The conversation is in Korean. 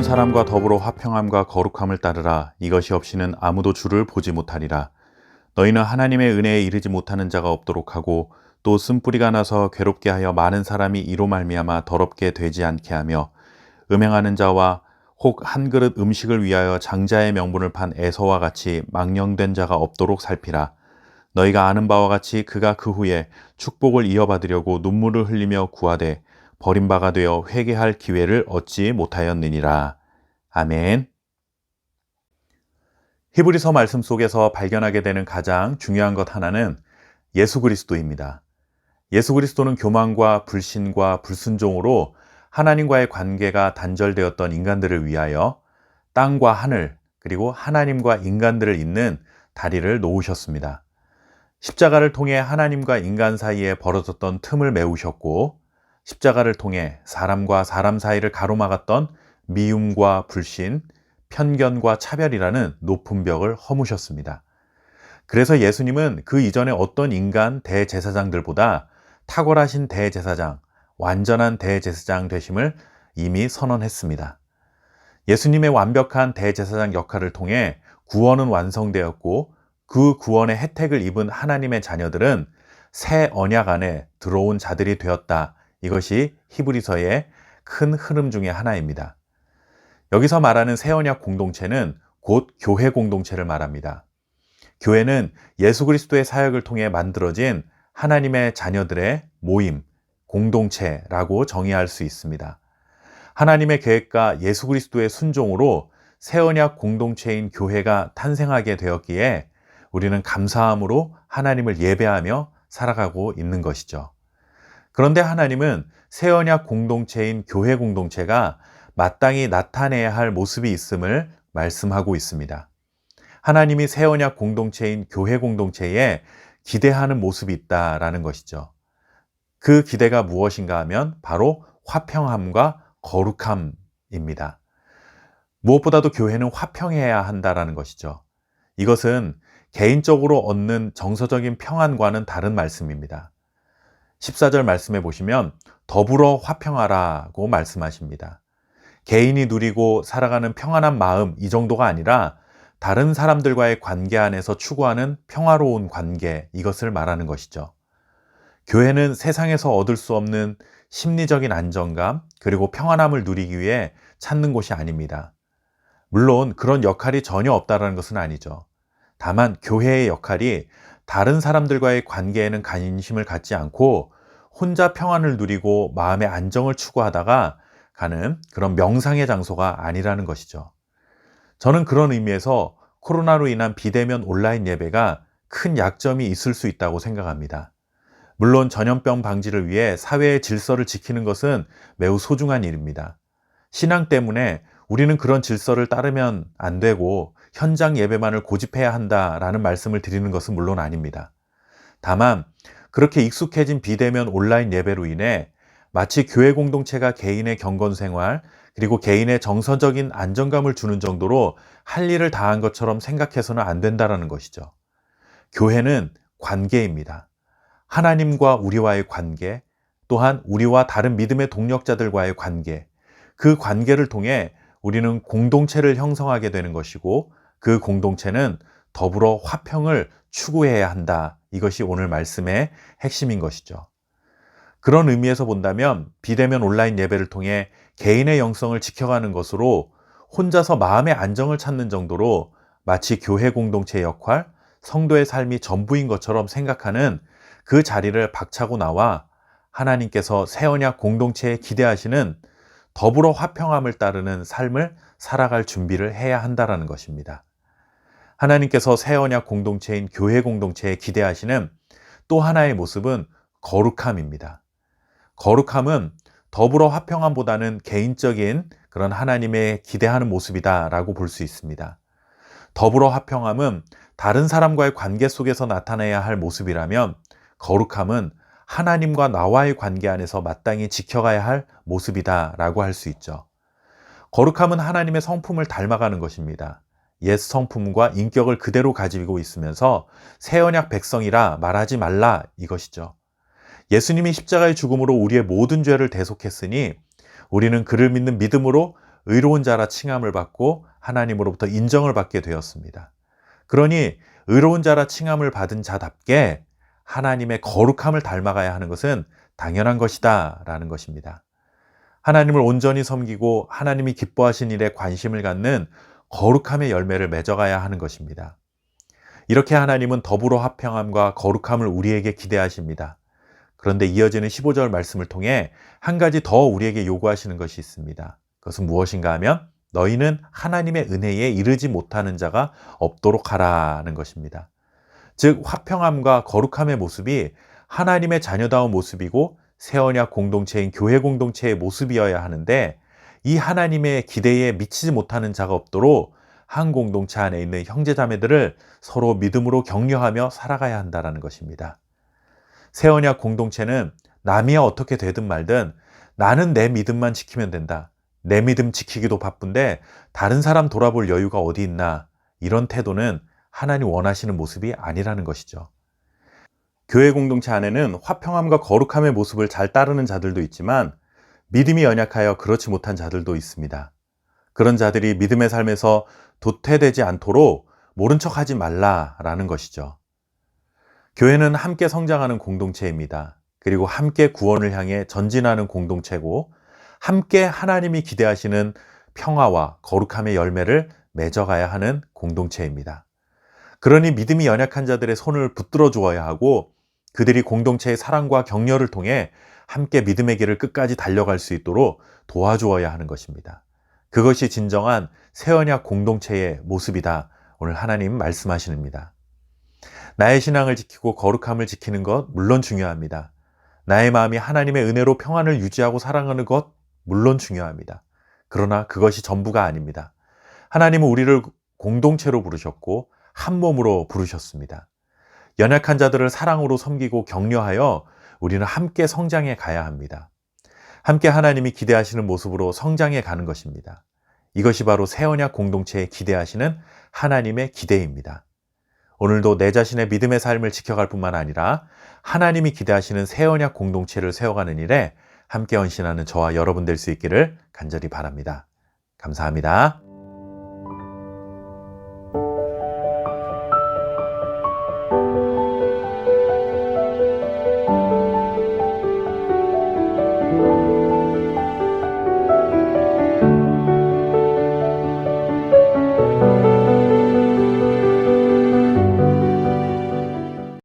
사람과 더불어 화평함과 거룩함을 따르라. 이것이 없이는 아무도 주를 보지 못하리라. 너희는 하나님의 은혜에 이르지 못하는 자가 없도록 하고 또 쓴뿌리가 나서 괴롭게 하여 많은 사람이 이로 말미암아 더럽게 되지 않게 하며 음행하는 자와 혹 한 그릇 음식을 위하여 장자의 명분을 판 에서와 같이 망령된 자가 없도록 살피라. 너희가 아는 바와 같이 그가 그 후에 축복을 이어받으려고 눈물을 흘리며 구하되 버림바가 되어 회개할 기회를 얻지 못하였느니라. 아멘. 히브리서 말씀 속에서 발견하게 되는 가장 중요한 것 하나는 예수 그리스도입니다. 예수 그리스도는 교만과 불신과 불순종으로 하나님과의 관계가 단절되었던 인간들을 위하여 땅과 하늘 그리고 하나님과 인간들을 잇는 다리를 놓으셨습니다. 십자가를 통해 하나님과 인간 사이에 벌어졌던 틈을 메우셨고 십자가를 통해 사람과 사람 사이를 가로막았던 미움과 불신, 편견과 차별이라는 높은 벽을 허무셨습니다. 그래서 예수님은 그 이전에 어떤 인간 대제사장들보다 탁월하신 대제사장, 완전한 대제사장 되심을 이미 선언했습니다. 예수님의 완벽한 대제사장 역할을 통해 구원은 완성되었고 그 구원의 혜택을 입은 하나님의 자녀들은 새 언약 안에 들어온 자들이 되었다. 이것이 히브리서의 큰 흐름 중에 하나입니다. 여기서 말하는 새 언약 공동체는 곧 교회 공동체를 말합니다. 교회는 예수 그리스도의 사역을 통해 만들어진 하나님의 자녀들의 모임, 공동체라고 정의할 수 있습니다. 하나님의 계획과 예수 그리스도의 순종으로 새 언약 공동체인 교회가 탄생하게 되었기에 우리는 감사함으로 하나님을 예배하며 살아가고 있는 것이죠. 그런데 하나님은 새 언약 공동체인 교회 공동체가 마땅히 나타내야 할 모습이 있음을 말씀하고 있습니다. 하나님이 새 언약 공동체인 교회 공동체에 기대하는 모습이 있다라는 것이죠. 그 기대가 무엇인가 하면 바로 화평함과 거룩함입니다. 무엇보다도 교회는 화평해야 한다라는 것이죠. 이것은 개인적으로 얻는 정서적인 평안과는 다른 말씀입니다. 14절 말씀해 보시면 더불어 화평하라고 말씀하십니다. 개인이 누리고 살아가는 평안한 마음 이 정도가 아니라 다른 사람들과의 관계 안에서 추구하는 평화로운 관계 이것을 말하는 것이죠. 교회는 세상에서 얻을 수 없는 심리적인 안정감 그리고 평안함을 누리기 위해 찾는 곳이 아닙니다. 물론 그런 역할이 전혀 없다는 것은 아니죠. 다만 교회의 역할이 다른 사람들과의 관계에는 관심을 갖지 않고 혼자 평안을 누리고 마음의 안정을 추구하다가 가는 그런 명상의 장소가 아니라는 것이죠. 저는 그런 의미에서 코로나로 인한 비대면 온라인 예배가 큰 약점이 있을 수 있다고 생각합니다. 물론 전염병 방지를 위해 사회의 질서를 지키는 것은 매우 소중한 일입니다. 신앙 때문에 우리는 그런 질서를 따르면 안 되고 현장 예배만을 고집해야 한다라는 말씀을 드리는 것은 물론 아닙니다. 다만 그렇게 익숙해진 비대면 온라인 예배로 인해 마치 교회 공동체가 개인의 경건 생활 그리고 개인의 정서적인 안정감을 주는 정도로 할 일을 다한 것처럼 생각해서는 안 된다는 것이죠. 교회는 관계입니다. 하나님과 우리와의 관계, 또한 우리와 다른 믿음의 동력자들과의 관계, 그 관계를 통해 우리는 공동체를 형성하게 되는 것이고 그 공동체는 더불어 화평을 추구해야 한다. 이것이 오늘 말씀의 핵심인 것이죠. 그런 의미에서 본다면 비대면 온라인 예배를 통해 개인의 영성을 지켜가는 것으로 혼자서 마음의 안정을 찾는 정도로 마치 교회 공동체의 역할, 성도의 삶이 전부인 것처럼 생각하는 그 자리를 박차고 나와 하나님께서 새 언약 공동체에 기대하시는 더불어 화평함을 따르는 삶을 살아갈 준비를 해야 한다는 것입니다. 하나님께서 새 언약 공동체인 교회 공동체에 기대하시는 또 하나의 모습은 거룩함입니다. 거룩함은 더불어 화평함보다는 개인적인 그런 하나님의 기대하는 모습이다라고 볼 수 있습니다. 더불어 화평함은 다른 사람과의 관계 속에서 나타나야 할 모습이라면 거룩함은 하나님과 나와의 관계 안에서 마땅히 지켜가야 할 모습이다라고 할 수 있죠. 거룩함은 하나님의 성품을 닮아가는 것입니다. 옛 성품과 인격을 그대로 가지고 있으면서 새 언약 백성이라 말하지 말라 이것이죠. 예수님이 십자가의 죽음으로 우리의 모든 죄를 대속했으니 우리는 그를 믿는 믿음으로 의로운 자라 칭함을 받고 하나님으로부터 인정을 받게 되었습니다. 그러니 의로운 자라 칭함을 받은 자답게 하나님의 거룩함을 닮아가야 하는 것은 당연한 것이다 라는 것입니다. 하나님을 온전히 섬기고 하나님이 기뻐하신 일에 관심을 갖는 거룩함의 열매를 맺어가야 하는 것입니다. 이렇게 하나님은 더불어 화평함과 거룩함을 우리에게 기대하십니다. 그런데 이어지는 15절 말씀을 통해 한 가지 더 우리에게 요구하시는 것이 있습니다. 그것은 무엇인가 하면 너희는 하나님의 은혜에 이르지 못하는 자가 없도록 하라는 것입니다. 즉 화평함과 거룩함의 모습이 하나님의 자녀다운 모습이고 새 언약 공동체인 교회 공동체의 모습이어야 하는데 이 하나님의 기대에 미치지 못하는 자가 없도록 한 공동체 안에 있는 형제자매들을 서로 믿음으로 격려하며 살아가야 한다는 것입니다. 새 언약 공동체는 남이야 어떻게 되든 말든 나는 내 믿음만 지키면 된다. 내 믿음 지키기도 바쁜데 다른 사람 돌아볼 여유가 어디 있나, 이런 태도는 하나님 원하시는 모습이 아니라는 것이죠. 교회 공동체 안에는 화평함과 거룩함의 모습을 잘 따르는 자들도 있지만 믿음이 연약하여 그렇지 못한 자들도 있습니다. 그런 자들이 믿음의 삶에서 도태되지 않도록 모른 척하지 말라라는 것이죠. 교회는 함께 성장하는 공동체입니다. 그리고 함께 구원을 향해 전진하는 공동체고 함께 하나님이 기대하시는 평화와 거룩함의 열매를 맺어가야 하는 공동체입니다. 그러니 믿음이 연약한 자들의 손을 붙들어 주어야 하고 그들이 공동체의 사랑과 격려를 통해 함께 믿음의 길을 끝까지 달려갈 수 있도록 도와주어야 하는 것입니다. 그것이 진정한 새 언약 공동체의 모습이다. 오늘 하나님 말씀하십니다. 나의 신앙을 지키고 거룩함을 지키는 것 물론 중요합니다. 나의 마음이 하나님의 은혜로 평안을 유지하고 사랑하는 것 물론 중요합니다. 그러나 그것이 전부가 아닙니다. 하나님은 우리를 공동체로 부르셨고 한 몸으로 부르셨습니다. 연약한 자들을 사랑으로 섬기고 격려하여 우리는 함께 성장해 가야 합니다. 함께 하나님이 기대하시는 모습으로 성장해 가는 것입니다. 이것이 바로 새 언약 공동체에 기대하시는 하나님의 기대입니다. 오늘도 내 자신의 믿음의 삶을 지켜갈 뿐만 아니라 하나님이 기대하시는 새 언약 공동체를 세워가는 일에 함께 헌신하는 저와 여러분 될 수 있기를 간절히 바랍니다. 감사합니다.